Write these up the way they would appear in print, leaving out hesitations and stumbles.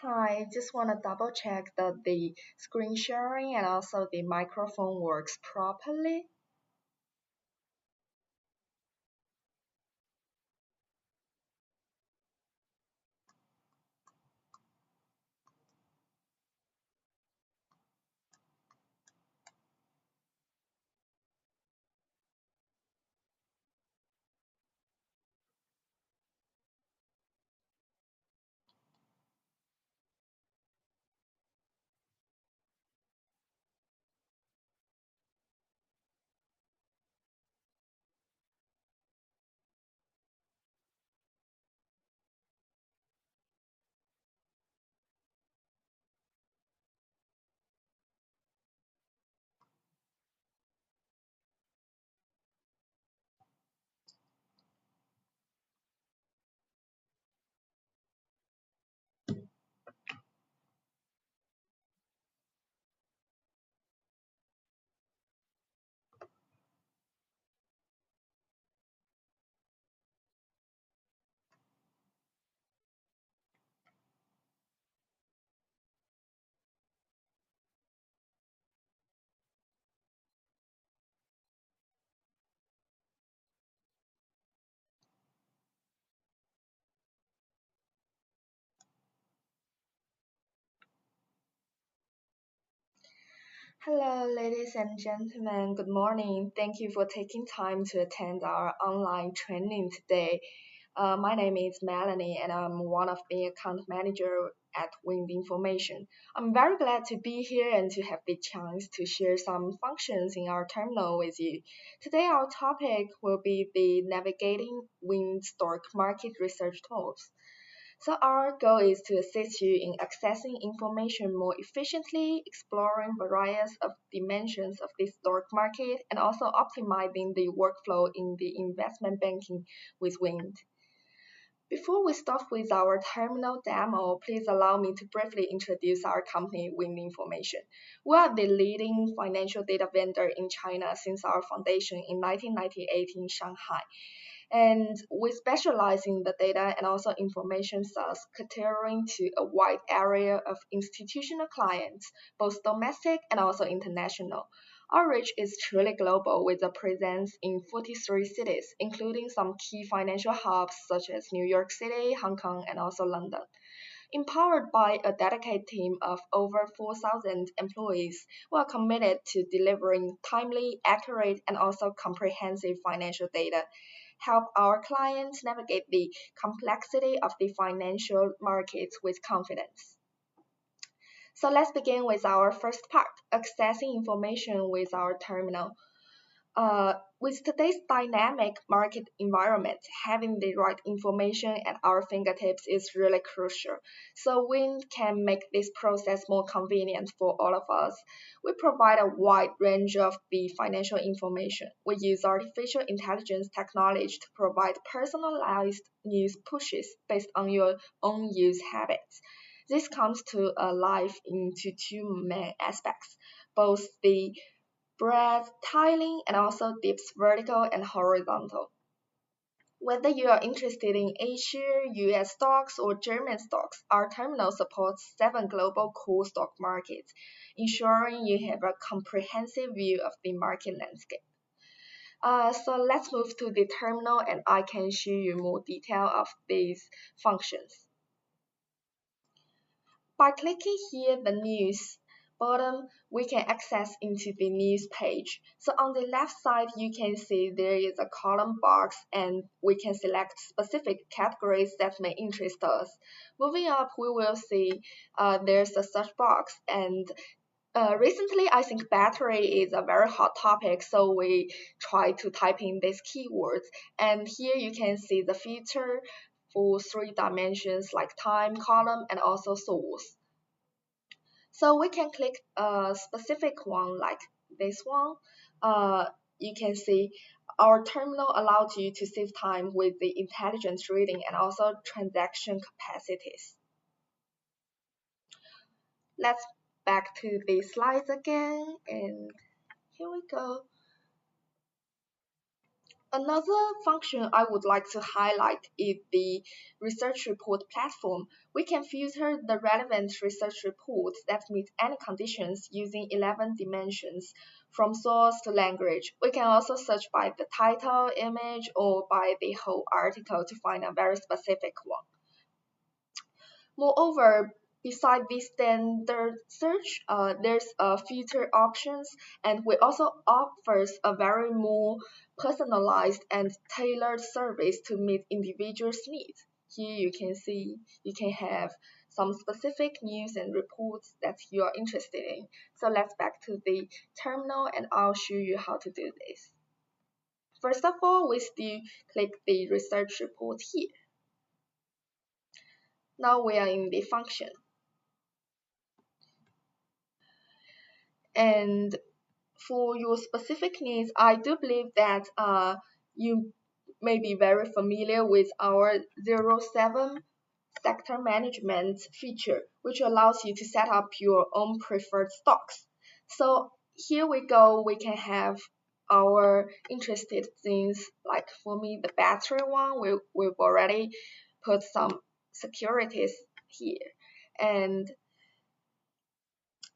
Hi, just want to double check that the screen sharing and also the microphone works properly. Hello, ladies and gentlemen. Good morning. Thank you for taking time to attend our online training today. My name is Melanie, and I'm one of the account manager at Wind Information. I'm very glad to be here and to have the chance to share some functions in our terminal with you. Today, our topic will be the navigating wind stock market research tools. So our goal is to assist you in accessing information more efficiently, exploring various of dimensions of the stock market, and also optimizing the workflow in the investment banking with Wind. Before we start with our terminal demo, please allow me to briefly introduce our company, Wind Information. We are the leading financial data vendor in China since our foundation in 1998 in Shanghai. And we specialize in the data and also information sales, catering to a wide area of institutional clients, both domestic and also international. Our reach is truly global with a presence in 43 cities, including some key financial hubs such as New York City, Hong Kong, and also London. Empowered by a dedicated team of over 4,000 employees, we are committed to delivering timely, accurate, and also comprehensive financial data, help our clients navigate the complexity of the financial markets with confidence. So let's begin with our first part, accessing information with our terminal. With today's dynamic market environment, having the right information at our fingertips is really crucial. So we can make this process more convenient for all of us. We provide a wide range of the financial information. We use artificial intelligence technology to provide personalized news pushes based on your own use habits. This comes to life into two main aspects, both the breadth, tiling, and also dips vertical and horizontal. Whether you are interested in Asia, US stocks, or German stocks, our terminal supports 7 global core stock markets, ensuring you have a comprehensive view of the market landscape. So let's move to the terminal and I can show you more detail of these functions. By clicking here the news bottom, we can access into the news page. So on the left side, you can see there is a column box and we can select specific categories that may interest us. Moving up, we will see there's a search box and recently, I think battery is a very hot topic, so we try to type in these keywords. And here you can see the feature for 3 dimensions like time, column, and also source. So we can click a specific one like this one. You can see our terminal allows you to save time with the intelligence reading and also transaction capacities. Let's back to the slides again, and here we go. Another function I would like to highlight is the research report platform. We can filter the relevant research reports that meet any conditions using 11 dimensions, from source to language. We can also search by the title, image, or by the whole article to find a very specific one. Moreover, beside this standard search, there's filter options, and we also offers a very more personalized and tailored service to meet individuals' needs. Here you can see you can have some specific news and reports that you are interested in. So let's back to the terminal and I'll show you how to do this. First of all, we still click the research report here. Now we are in the function. And for your specific needs, I do believe that you may be very familiar with our 07 sector management feature, which allows you to set up your own preferred stocks. So here we go, we can have our interested things, like for me, the battery one, we've already put some securities here. And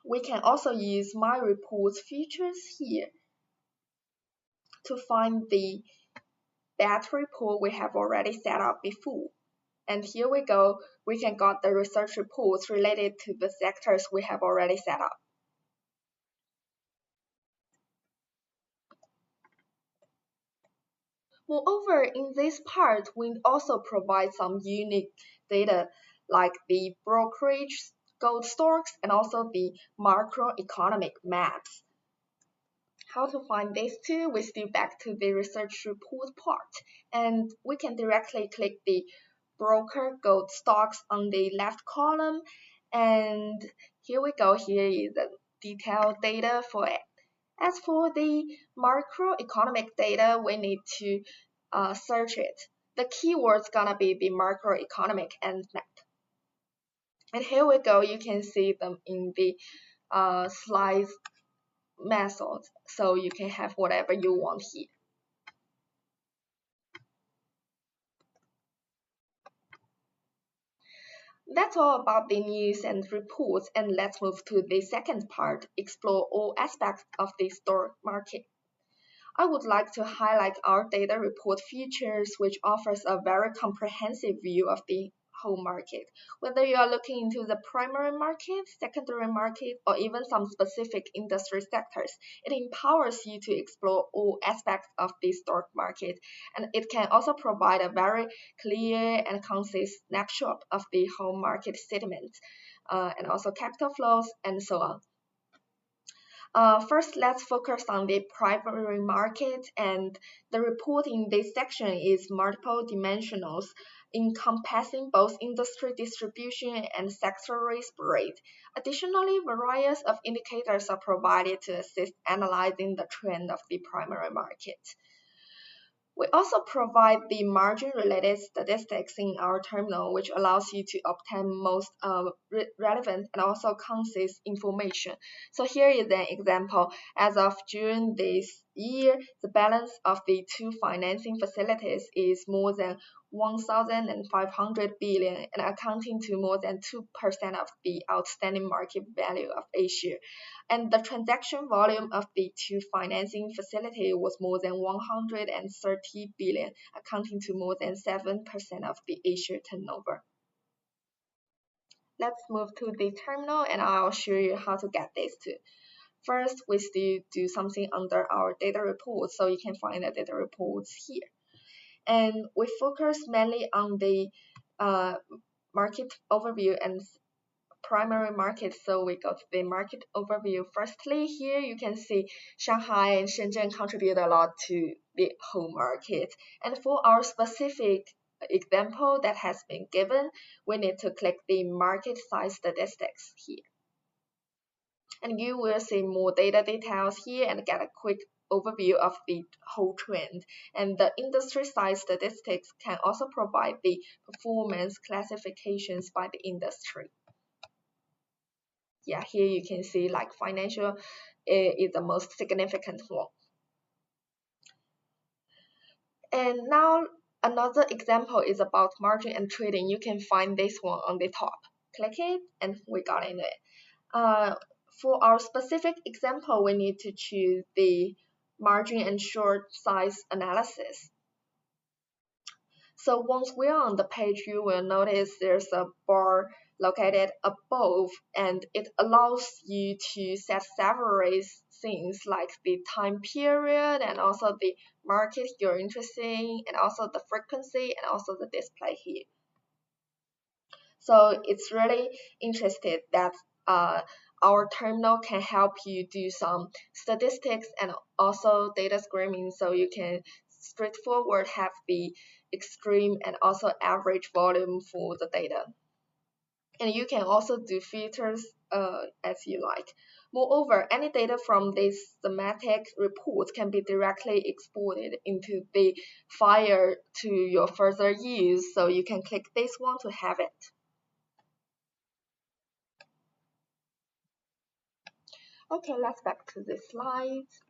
we can also use My Reports features here to find the battery pool we have already set up before. And here we go, we can get the research reports related to the sectors we have already set up. Moreover, in this part, we also provide some unique data like the brokerage, gold stocks, and also the macroeconomic maps. How to find these two, we still back to the research report part, and we can directly click the broker gold stocks on the left column, and here we go, here is the detailed data for it. As for the macroeconomic data, we need to search it. The keyword's gonna be the macroeconomic end map. And here we go, you can see them in the slides method, so you can have whatever you want here. That's all about the news and reports, and let's move to the second part, explore all aspects of the stock market. I would like to highlight our data report features, which offers a very comprehensive view of the whole market. Whether you are looking into the primary market, secondary market, or even some specific industry sectors, it empowers you to explore all aspects of the stock market. And it can also provide a very clear and concise snapshot of the whole market sentiment, and also capital flows, and so on. First, let's focus on the primary market, and the report in this section is multiple dimensionals, encompassing both industry distribution and sector spread. Additionally, various of indicators are provided to assist analyzing the trend of the primary market. We also provide the margin-related statistics in our terminal, which allows you to obtain most relevant and also concise information. So here is an example. As of June this year, the balance of the two financing facilities is more than 1,500 billion and accounting to more than 2% of the outstanding market value of A-share. And the transaction volume of the two financing facility was more than 130 billion, accounting to more than 7% of the A-share turnover. Let's move to the terminal and I'll show you how to get this too. First, we still do something under our data reports, so you can find the data reports here. And we focus mainly on the market overview and primary market. So we go to the market overview. Firstly, here you can see Shanghai and Shenzhen contribute a lot to the whole market. And for our specific example that has been given, we need to click the market size statistics here. And you will see more data details here and get a quick overview of the whole trend. And the industry size statistics can also provide the performance classifications by the industry. Yeah, here you can see like financial is the most significant one. And now another example is about margin and trading. You can find this one on the top. Click it and we got in it. For our specific example, we need to choose the margin and short size analysis. So once we're on the page, you will notice there's a bar located above, and it allows you to set several things like the time period and also the market you're interested in, and also the frequency and also the display here. So it's really interesting that our terminal can help you do some statistics and also data screening, so you can straightforward have the extreme and also average volume for the data. And you can also do filters as you like. Moreover, any data from this thematic report can be directly exported into the file to your further use, so you can click this one to have it. Okay, let's back to the slides.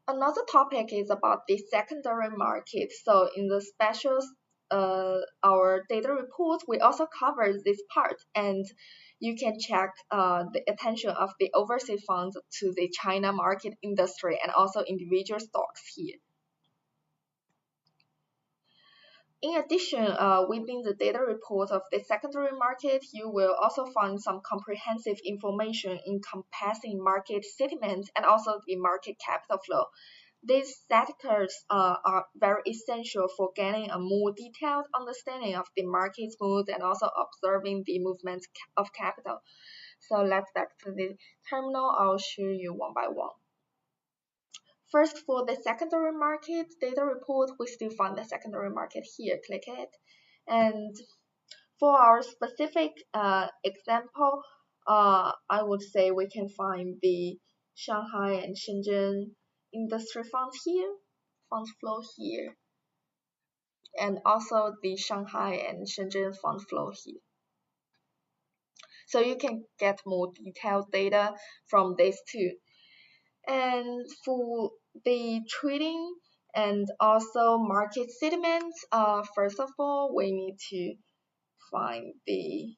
Another topic is about the secondary market. So in the specials, our data report, we also cover this part, and you can check the attention of the overseas funds to the China market industry and also individual stocks here. In addition, within the data report of the secondary market, you will also find some comprehensive information encompassing market sentiments and also the market capital flow. These sectors are very essential for gaining a more detailed understanding of the market's mood and also observing the movements of capital. So let's back to the terminal. I'll show you one by one. First, for the secondary market data report, we still find the secondary market here. Click it. And for our specific example, I would say we can find the Shanghai and Shenzhen industry funds here, fund flow here, and also the Shanghai and Shenzhen fund flow here. So you can get more detailed data from these two. And for the trading and also market sentiments, first of all, we need to find the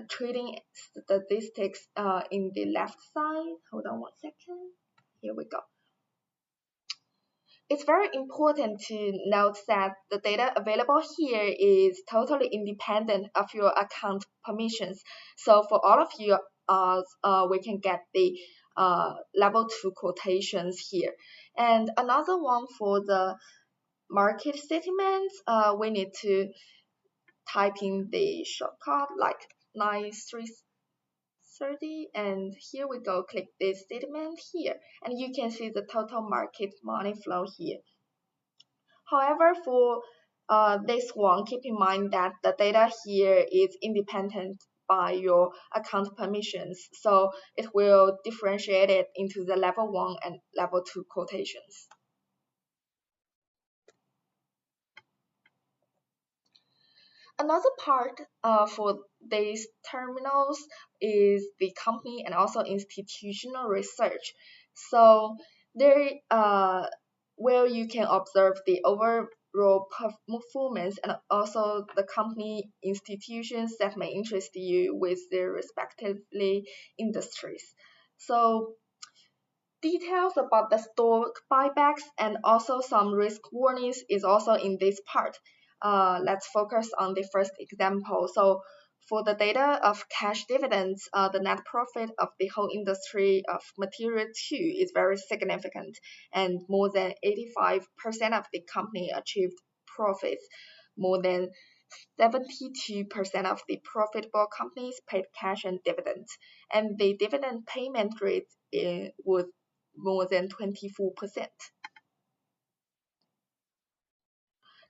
trading statistics in the left side. Hold on one second. Here we go. It's very important to note that the data available here is totally independent of your account permissions. So for all of you, we can get the level 2 quotations here. And another one for the market statements, we need to type in the shortcut like 9330, and here we go, click this statement here, and you can see the total market money flow here. However, for this one, keep in mind that the data here is independent by your account permissions, so it will differentiate it into the level 1 and level 2 quotations. Another part for these terminals is the company and also institutional research. So there, where you can observe the overall performance and also the company institutions that may interest you with their respectively industries. So details about the stock buybacks and also some risk warnings is also in this part. Let's focus on the first example. So for the data of cash dividends, the net profit of the whole industry of material 2 is very significant, and more than 85% of the company achieved profits. More than 72% of the profitable companies paid cash and dividends, and the dividend payment rate was more than 24%.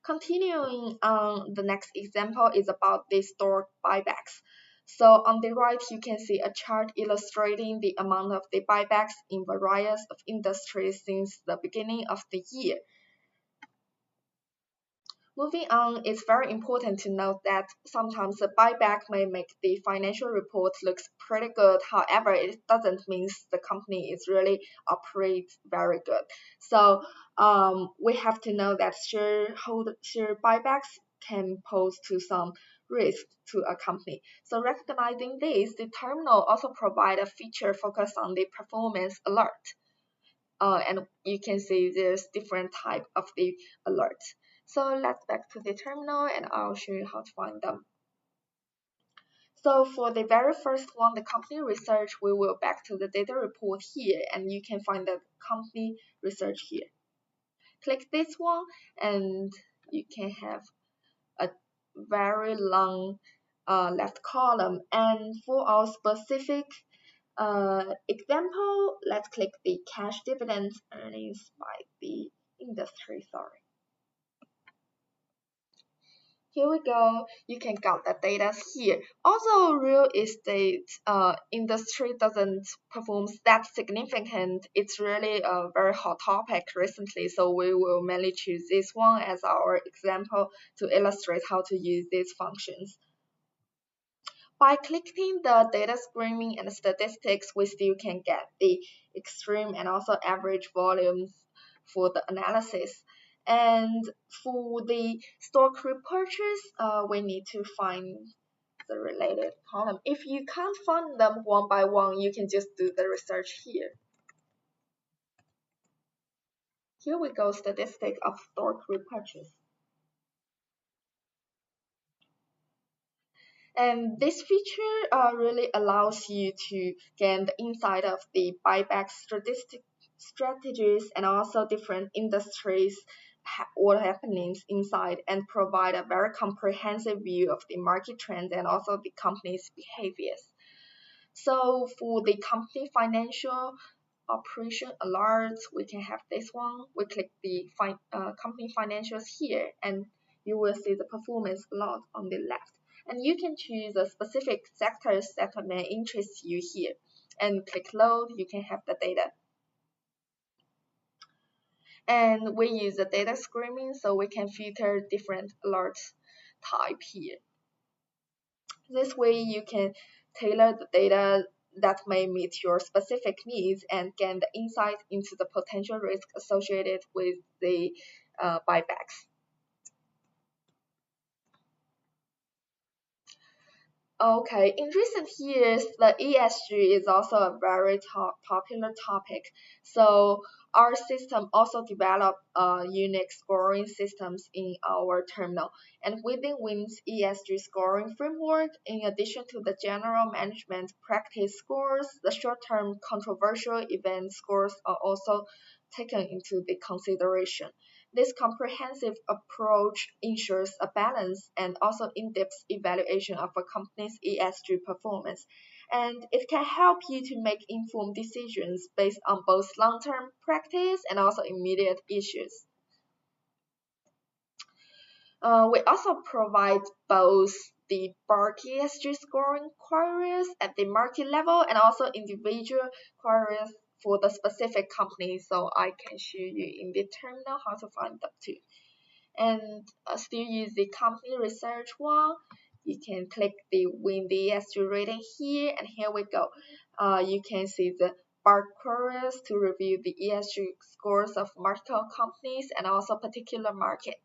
Continuing on, the next example is about the stock buybacks. So on the right, you can see a chart illustrating the amount of the buybacks in various of industries since the beginning of the year. Moving on, it's very important to note that sometimes the buyback may make the financial report looks pretty good. However, it doesn't mean the company is really operates very good. So we have to know that share buybacks can pose to some risk to a company. So recognizing this, the terminal also provide a feature focused on the performance alert. And you can see there's different type of the alerts. So let's back to the terminal and I'll show you how to find them. So for the very first one, the company research, we will back to the data report here and you can find the company research here. Click this one and you can have a very long left column. And for our specific example, let's click the cash dividends earnings by the industry, sorry. Here we go. You can get the data here. Also, real estate industry doesn't perform that significant. It's really a very hot topic recently, so we will mainly choose this one as our example to illustrate how to use these functions. By clicking the data screening and statistics, we still can get the extreme and also average volumes for the analysis. And for the stock repurchase, we need to find the related column. If you can't find them one by one, you can just do the research here. Here we go, statistic of stock repurchase. And this feature really allows you to gain the insight of the buyback strategies and also different industries, what happenings inside, and provide a very comprehensive view of the market trends and also the company's behaviors. So for the company financial operation alerts, we can have this one. We click the company financials here and you will see the performance alert on the left. And you can choose the specific sectors that may interest you here. And click load, you can have the data. And we use the data screening so we can filter different alerts type here. This way you can tailor the data that may meet your specific needs and gain the insight into the potential risk associated with the buybacks. Okay, in recent years, the ESG is also a very popular topic. So our system also developed unique scoring systems in our terminal. And within WIN's ESG scoring framework, in addition to the general management practice scores, the short-term controversial event scores are also taken into the consideration. This comprehensive approach ensures a balanced and also in-depth evaluation of a company's ESG performance, and it can help you to make informed decisions based on both long-term practice and also immediate issues. We also provide both the bulk ESG scoring queries at the market level and also individual queries for the specific company. So I can show you in the terminal how to find them too. And still use the company research one. You can click the win the ESG rating here, and here we go. You can see the bar queries to review the ESG scores of multiple companies and also particular market.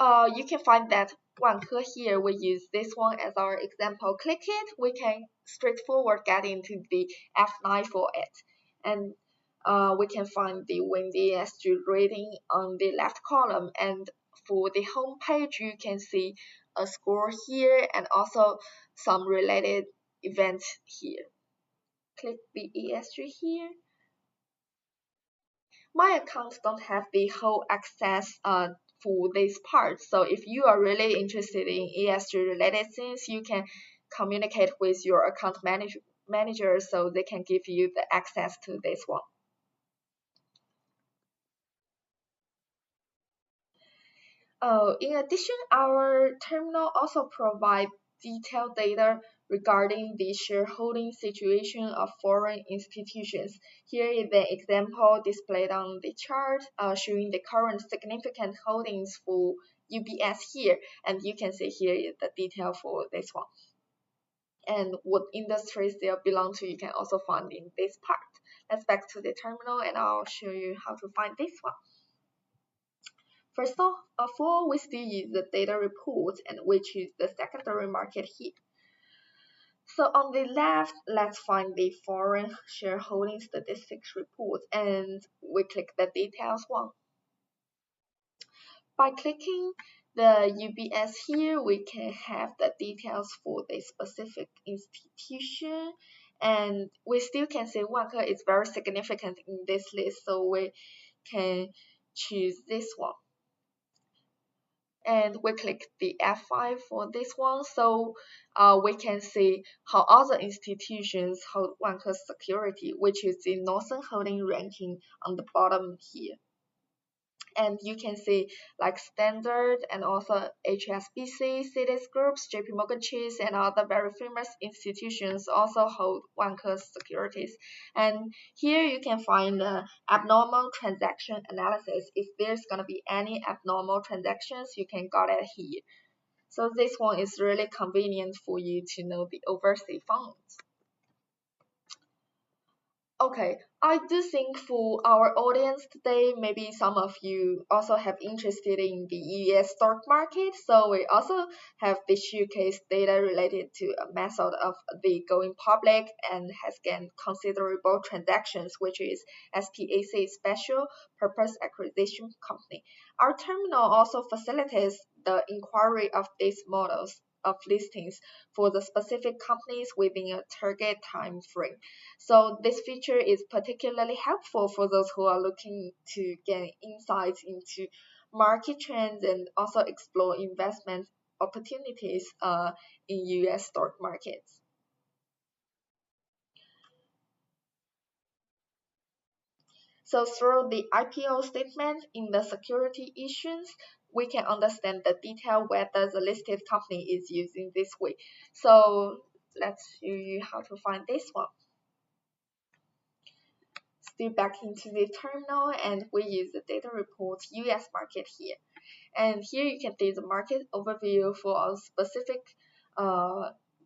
You can find that one here. We use this one as our example. Click it, we can straightforward get into the F9 for it. And we can find the Windy ESG rating on the left column. And for the home page, you can see a score here and also some related events here. Click the ESG here. My accounts don't have the whole access for this part. So if you are really interested in ESG related things, you can communicate with your account manager so they can give you the access to this one. In addition, our terminal also provides detailed data regarding the shareholding situation of foreign institutions. Here is the example displayed on the chart, showing the current significant holdings for UBS here, and you can see here is the detail for this one. And what industries they belong to, you can also find in this part. Let's back to the terminal, and I'll show you how to find this one. First of all, we still use the data report, and which is the secondary market here. So on the left, let's find the foreign shareholding statistics report, and we click the details one. By clicking the UBS here, we can have the details for the specific institution, and we still can say Wanke is very significant in this list, so we can choose this one. And we click the F5 for this one, so we can see how other institutions hold Wanke's security, which is the Northern Holding ranking on the bottom here. And you can see like Standard and also HSBC, Citigroup, JP Morgan Chase, and other very famous institutions also hold Wanke's securities. And here you can find the abnormal transaction analysis. If there's gonna be any abnormal transactions, you can get it here. So this one is really convenient for you to know the overseas funds. Okay, I do think for our audience today, maybe some of you also have interested in the US stock market. So we also have the showcase data related to a method of the going public and has gained considerable transactions, which is SPAC, Special Purpose Acquisition Company. Our terminal also facilitates the inquiry of these models of listings for the specific companies within a target time frame. So this feature is particularly helpful for those who are looking to gain insights into market trends and also explore investment opportunities in US stock markets. So through the IPO statement in the security issues, we can understand the detail whether the listed company is using this way. So let's show you how to find this one. Still back into the terminal, and we use the data report US market here. And here you can see the market overview for a specific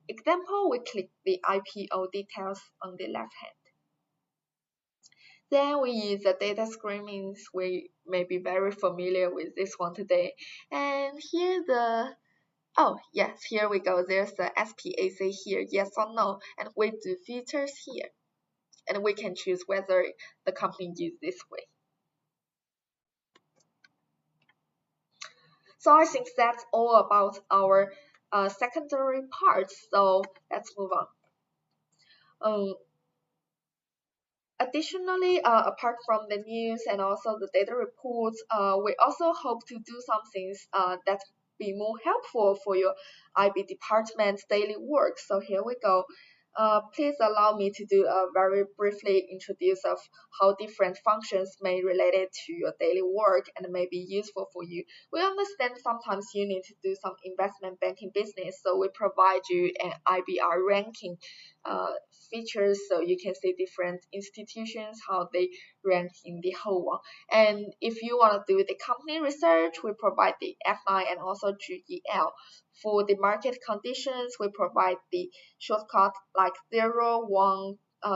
example. We click the IPO details on the left hand. Then we use the data screenings. We may be very familiar with this one today. And here oh yes, here we go. There's the SPAC here, yes or no. And we do filters here. And we can choose whether the company use this way. So I think that's all about our secondary parts. So let's move on. Additionally, apart from the news and also the data reports, we also hope to do some things that be more helpful for your IB department's daily work. So here we go. Please allow me to do a very briefly introduce of how different functions may related to your daily work and may be useful for you. We understand sometimes you need to do some investment banking business, so we provide you an IBR ranking features so you can see different institutions, how they rank in the whole one. And if you want to do the company research, we provide the F9 and also GEL. For the market conditions, we provide the shortcut like 0, 1,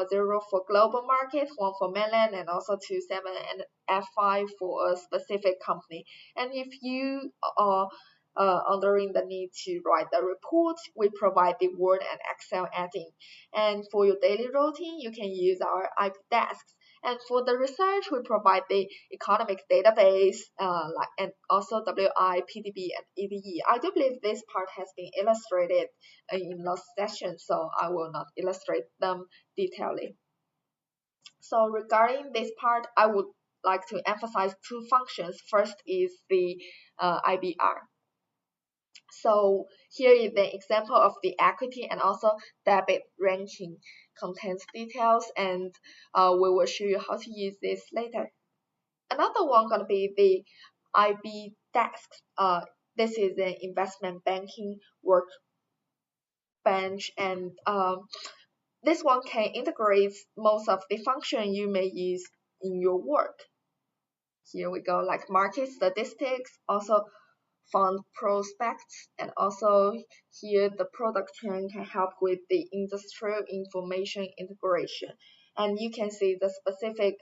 0 for global market, 1 for mainland, and also 2, 7, and F5 for a specific company. And if you are under the need to write the report, we provide the Word and Excel add-in. And for your daily routine, you can use our IP desks. And for the research, we provide the economic database, and also WI, PDB, and EDE. I do believe this part has been illustrated in last session, so I will not illustrate them detailedly. So regarding this part, I would like to emphasize two functions. First is the IBR. So here is the example of the equity and also debit ranking contains details, and we will show you how to use this later. Another one gonna be the IB desk. This is an investment banking work workbench, and this one can integrate most of the function you may use in your work. Here we go, like market statistics, also fund prospects, and also here the product chain can help with the industrial information integration. And you can see the specific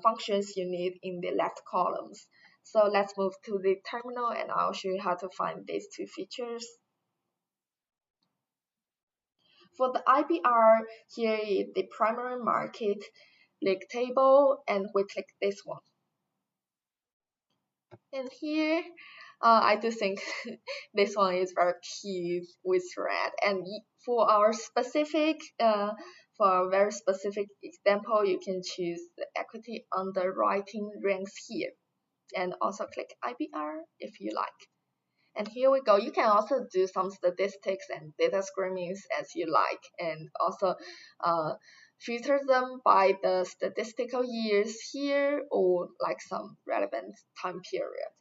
functions you need in the left columns. So let's move to the terminal and I'll show you how to find these two features. For the IBR, here is the primary market league table, and we click this one. And here, I do think this one is very cute with red. And for our specific, for a very specific example, you can choose the equity underwriting ranks here, and also click IBR if you like. And here we go. You can also do some statistics and data screenings as you like, and also filter them by the statistical years here or like some relevant time period.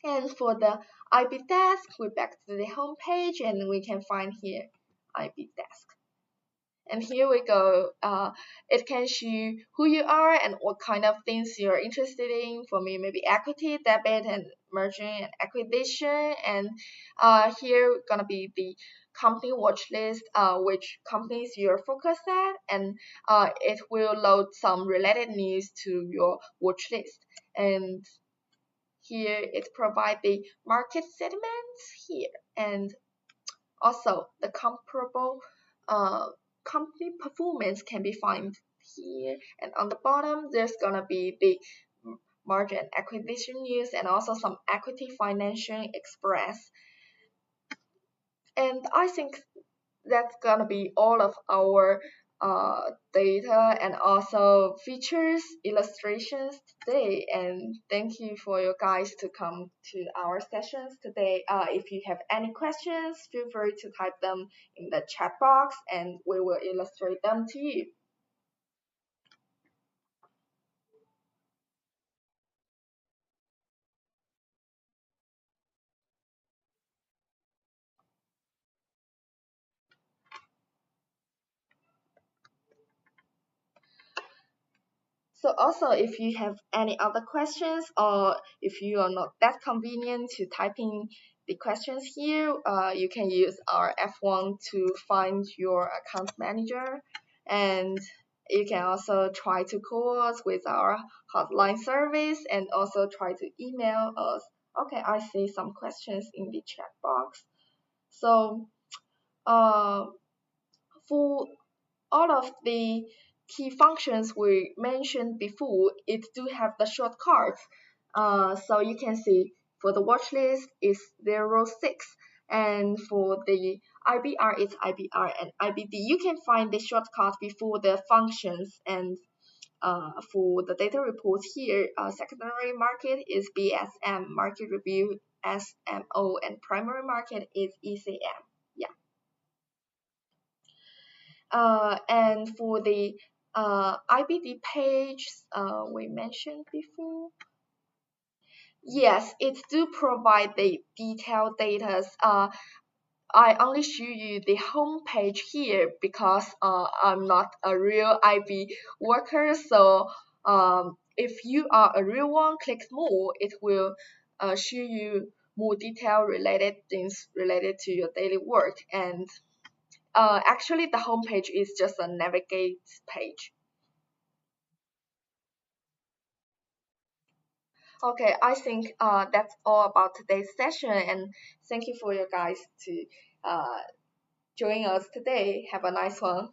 And for the IB desk, we're back to the home page and we can find here IB desk. And here we go. It can show who you are and what kind of things you're interested in. For me, maybe equity, debit, and merger and acquisition. And here gonna be the company watch list, which companies you're focused at, and it will load some related news to your watch list. And here it provides the market segments here, and also the comparable company performance can be found here. And on the bottom, there's gonna be the merger and acquisition news and also some equity financial express. And I think that's gonna be all of our data and also features illustrations today. And thank you for you guys to come to our sessions today. If you have any questions, feel free to type them in the chat box and we will illustrate them to you. So also, if you have any other questions or if you are not that convenient to typing the questions here, you can use our F1 to find your account manager, and you can also try to call us with our hotline service and also try to email us. Okay, I see some questions in the chat box. So for all of the key functions we mentioned before, it do have the shortcuts. So you can see for the watch list is 06, and for the IBR it's IBR and IBD. You can find the shortcut before the functions, and for the data reports here, secondary market is BSM, market review SMO, and primary market is ECM. Yeah. And for the IBD page we mentioned before, yes, it do provide the detailed data. I only show you the home page here because I'm not a real IB worker. So if you are a real one, click more. It will show you more detail related things related to your daily work. And actually, the home page is just a navigate page. Okay, I think that's all about today's session, and thank you for you guys to join us today. Have a nice one.